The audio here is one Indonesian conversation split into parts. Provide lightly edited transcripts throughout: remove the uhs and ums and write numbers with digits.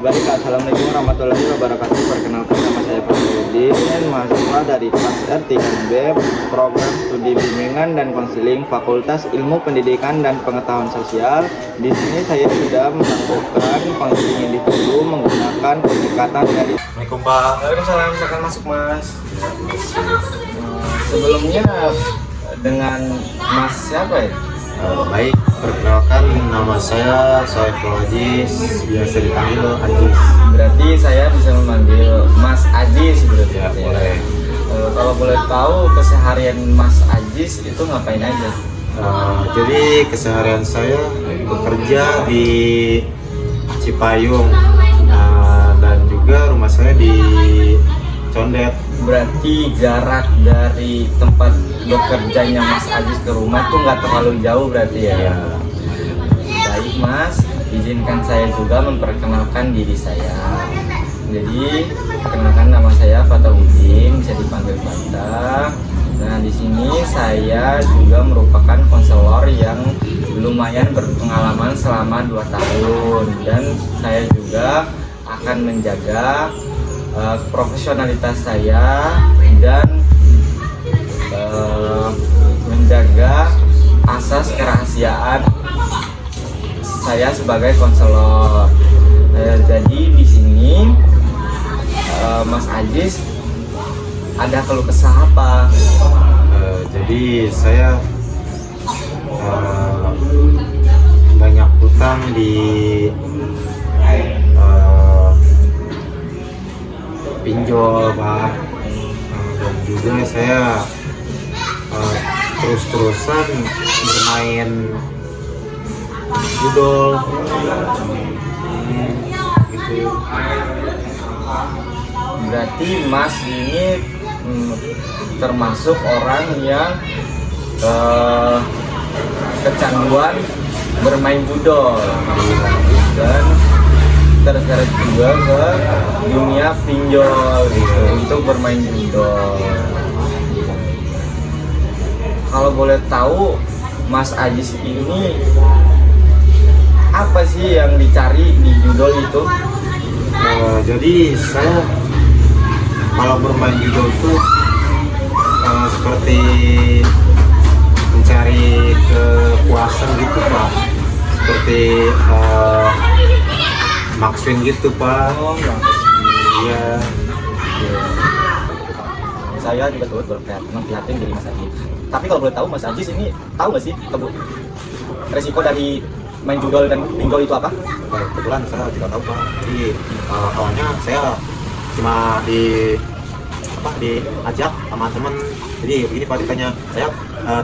Baik, assalamualaikum warahmatullahi wabarakatuh. Perkenalkan, nama saya Fahrudin, mahasiswa dari kelas R3B, program studi bimbingan dan konseling Fakultas Ilmu Pendidikan dan Pengetahuan Sosial. Di sini saya sudah melakukan konseling individu menggunakan pendekatan dari. Assalamualaikum Pak. Waalaikumsalam, silakan masuk Mas. Sebelumnya dengan Mas siapa ya? Baik, perkenalkan nama saya Saiful Ajis, biasa dipanggil Ajis. Berarti saya bisa memanggil Mas Ajis berarti Ya, boleh. Kalau boleh tahu keseharian Mas Ajis itu ngapain aja? Jadi keseharian saya bekerja di Cipayung, dan juga rumah saya di Condet. Berarti jarak dari tempat bekerjanya Mas Ajis ke rumah tuh nggak terlalu jauh berarti ya? Ya. Baik Mas, izinkan saya juga memperkenalkan diri saya. Jadi, perkenalkan nama saya Fathauddin, bisa dipanggil Fatah. Nah, di sini saya juga merupakan konselor yang lumayan berpengalaman selama 2 tahun, dan saya juga akan menjaga profesionalitas saya dan menjaga asas kerahasiaan saya sebagai konselor. Jadi di sini Mas Ajis ada keluh kesah apa? Jadi saya banyak hutang di pinjol Pak, dan juga saya terus-terusan bermain judol gitu. Berarti Mas ini termasuk orang yang kecanduan bermain judol dan terseret juga ke dunia pinjol gitu, untuk bermain judol. Kalau boleh tahu, Mas Ajis ini apa sih yang dicari di judol itu? Jadi saya kalau bermain judol itu seperti mencari kepuasan gitu Pak, seperti maksudin gitu Pak. Oh, Iya. Saya juga turut prihatin dari Mas Ajis. Tapi kalau boleh tahu, Mas Ajis ini tahu nggak sih resiko dari main judol dan pinjol itu apa? Kebetulan saya tidak tahu Pak. Jadi awalnya saya cuma diajak sama teman. Jadi begini Pak, ditanya saya,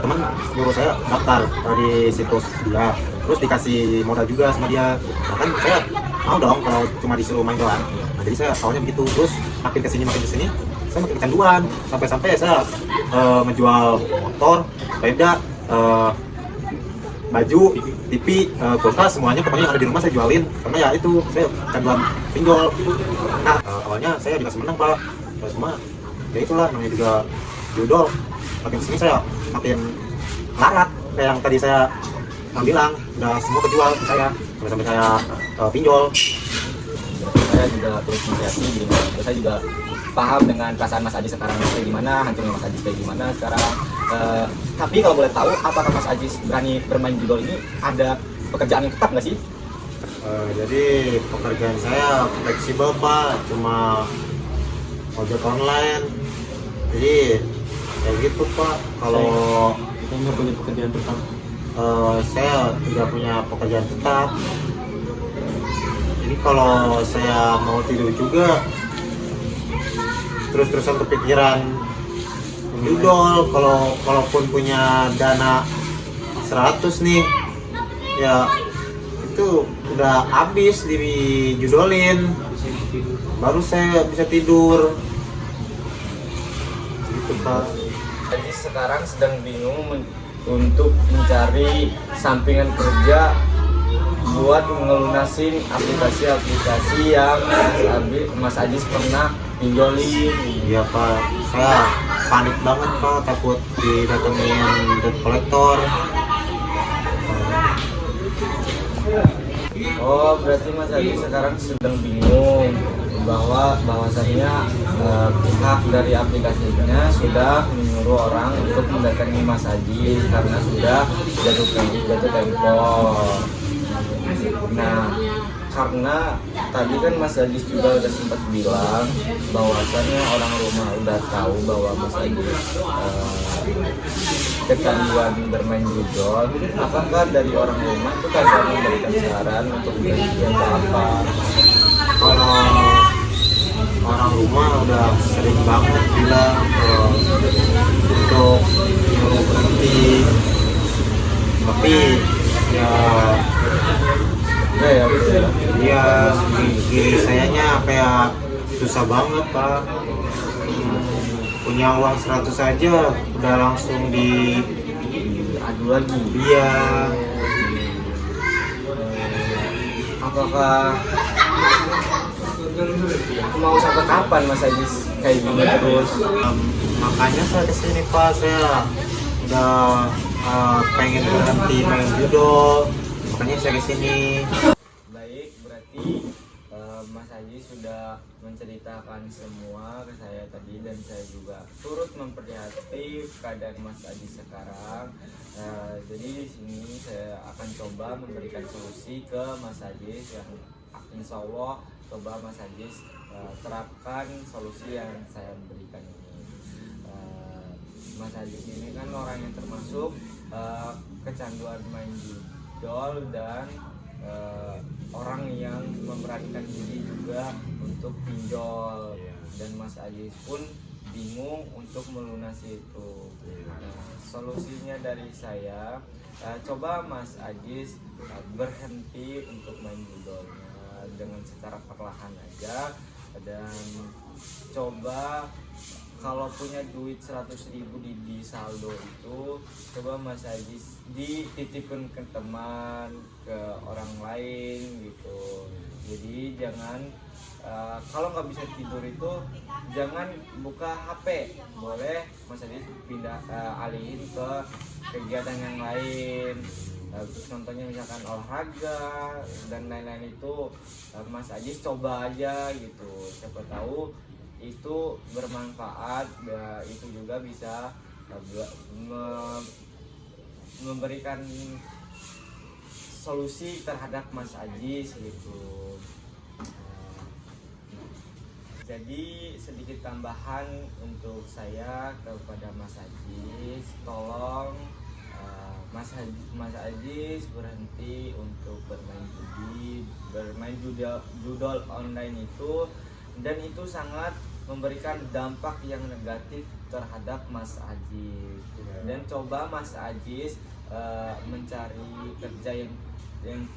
teman nyuruh saya daftar di situs dia, terus dikasih modal juga sama dia. Nah, kan saya mau dong kalau cuma disuruh main doang. Nah, jadi saya awalnya begitu, terus makin kesini saya makin kecanduan, sampai saya menjual motor, sepeda, baju, TV, kulkas, semuanya pokoknya yang ada di rumah saya jualin, karena ya itu saya kecanduan pinjol. Nah, awalnya saya dikasih menang Pak, cuma ya itulah namanya juga judol. Makin sini saya makin larat, kayak yang tadi saya bilang, udah semua kejual ke saya, sampai saya pinjol. Saya juga terus memprihatin diri Mas Ajis. Saya juga paham dengan perasaan Mas Ajis sekarang kayak gimana, hancurnya Mas Ajis kayak gimana sekarang. Tapi kalau boleh tahu, apakah Mas Ajis berani bermain judol ini ada pekerjaan yang tetap nggak sih? Jadi pekerjaan saya fleksibel Pak, cuma ojek online. Jadi kayak gitu Pak. Kalau Saya nggak punya pekerjaan tetap. saya tidak punya pekerjaan tetap. Jadi kalau saya mau tidur juga terus-terusan kepikiran judol. Kalaupun punya dana 100 nih, ya itu udah habis dijudolin, baru saya bisa tidur gitu Pak. Jadi sekarang sedang bingung untuk mencari sampingan kerja buat ngelunasin aplikasi-aplikasi yang Mas Ajis pernah pinjolin. Iya Pak, saya panik banget Pak, takut didatengin debt collector. Oh, berarti Mas Adi sekarang sedang bingung bahwasannya pihak dari aplikasinya sudah menyuruh orang untuk mendatangi Mas Adi karena sudah jatuh tempo. Nah, karena tadi kan Mas Adis juga udah sempat bilang bahwasannya orang rumah udah tahu bahwa Mas Adis kecanduan bermain judol. Apakah dari orang rumah itu kagak memberikan saran untuk berhenti atau apa? Kalau orang rumah udah sering banget bilang untuk suruh berhenti, tapi ya Ya, betul. dia diri sayanya kayak susah banget pak. Punya uang 100 aja udah langsung di Adu lagi. dia. Apakah mau sampai kapan Mas Adis kayak gini terus? Makanya saya kesini pak, saya udah pengen berhenti main judo, makanya saya kesini. Baik, berarti Mas Haji sudah menceritakan semua ke saya tadi dan saya juga turut memperhatikan keadaan Mas Haji sekarang. Jadi di sini saya akan coba memberikan solusi ke Mas Haji yang insya Allah coba Mas Haji terapkan solusi yang saya berikan ini. Mas Haji ini kan orang yang termasuk kecanduan main judol dan orang yang memberanikan diri juga untuk pinjol, dan Mas Ajis pun bingung untuk melunasi itu. Solusinya dari saya, coba Mas Ajis berhenti untuk main judolnya dengan secara perlahan aja, dan coba kalau punya duit 100.000 di saldo itu, coba Mas Ajis dititipkan ke teman, ke orang lain gitu. Jadi jangan kalau nggak bisa tidur itu jangan buka HP, boleh Mas Ajis pindah alihin ke kegiatan yang lain. Contohnya misalkan olahraga dan lain-lain itu, Mas Ajis coba aja gitu, siapa tahu itu bermanfaat, itu juga bisa memberikan solusi terhadap Mas Ajis gitu. Jadi sedikit tambahan untuk saya kepada Mas Ajis, tolong Mas Ajis berhenti untuk bermain judol online itu, dan itu sangat memberikan dampak yang negatif terhadap Mas Ajis. Dan coba Mas Ajis mencari kerja yang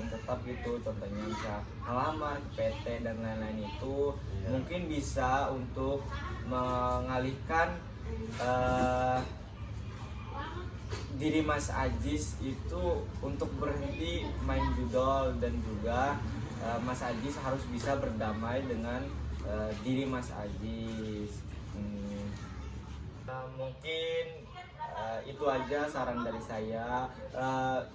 tetap gitu, contohnya bisa melamar PT dan lain-lain itu, mungkin bisa untuk mengalihkan diri Mas Ajis itu untuk berhenti main judol, dan juga Mas Ajis harus bisa berdamai dengan diri Mas Ajis. Mungkin itu aja saran dari saya.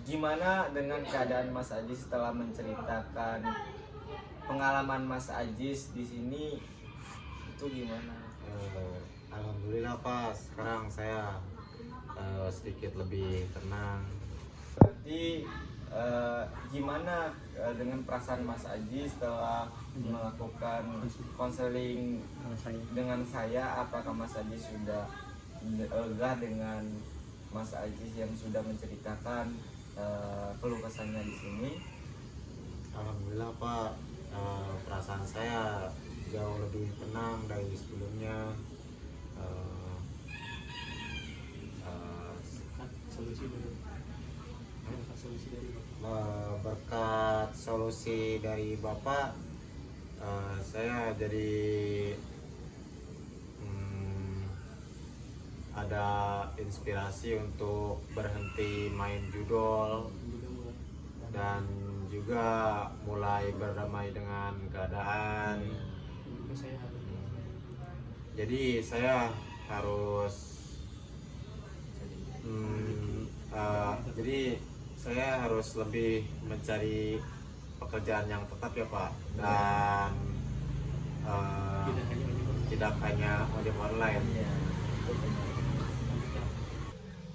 Gimana dengan keadaan Mas Ajis setelah menceritakan pengalaman Mas Ajis di sini, itu gimana? Alhamdulillah Pak, sekarang saya sedikit lebih tenang. Berarti gimana dengan perasaan Mas Ajis setelah melakukan konseling dengan saya? Apakah Mas Ajis sudah lega dengan Mas Ajis yang sudah menceritakan keluh kesahnya di sini? Alhamdulillah Pak, perasaan saya jauh lebih tenang dari sebelumnya. Berkat solusi dari Bapak, saya jadi ada inspirasi untuk berhenti main judol dan juga mulai berdamai dengan keadaan. Jadi saya harus lebih mencari pekerjaan yang tetap ya Pak, dan tidak hanya ojek online. Iya.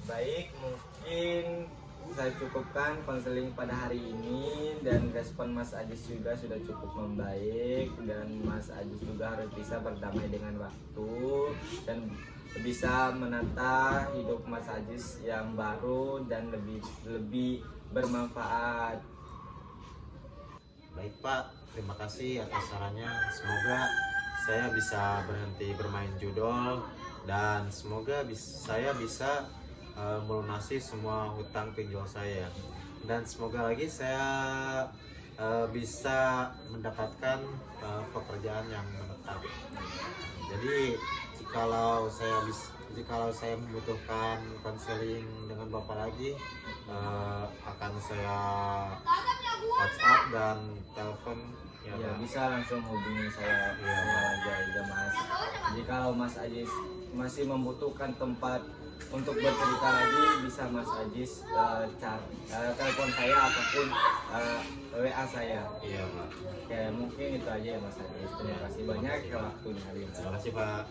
Baik, mungkin saya cukupkan konseling pada hari ini, dan respon Mas Ajis juga sudah cukup membaik, dan Mas Ajis juga harus bisa berdamai dengan waktu dan bisa menata hidup Mas Ajis yang baru dan lebih bermanfaat. Baik Pak, terima kasih atas sarannya. Semoga saya bisa berhenti bermain judol, dan semoga saya bisa melunasi semua hutang pinjol saya, dan semoga lagi saya bisa mendapatkan pekerjaan yang menetap. Jadi jikalau saya membutuhkan konseling dengan Bapak lagi, akan saya WhatsApp dan telepon ya, Ya, Pak. bisa langsung hubungi saya aja Mas. Jadi kalau Mas Ajis masih membutuhkan tempat untuk bercerita lagi, bisa Mas Ajis telepon saya ataupun WA saya. Iya Pak. Oke, mungkin itu aja ya Mas Ajis. Terima kasih banyak ya waktunya hari ini. Terima kasih Pak.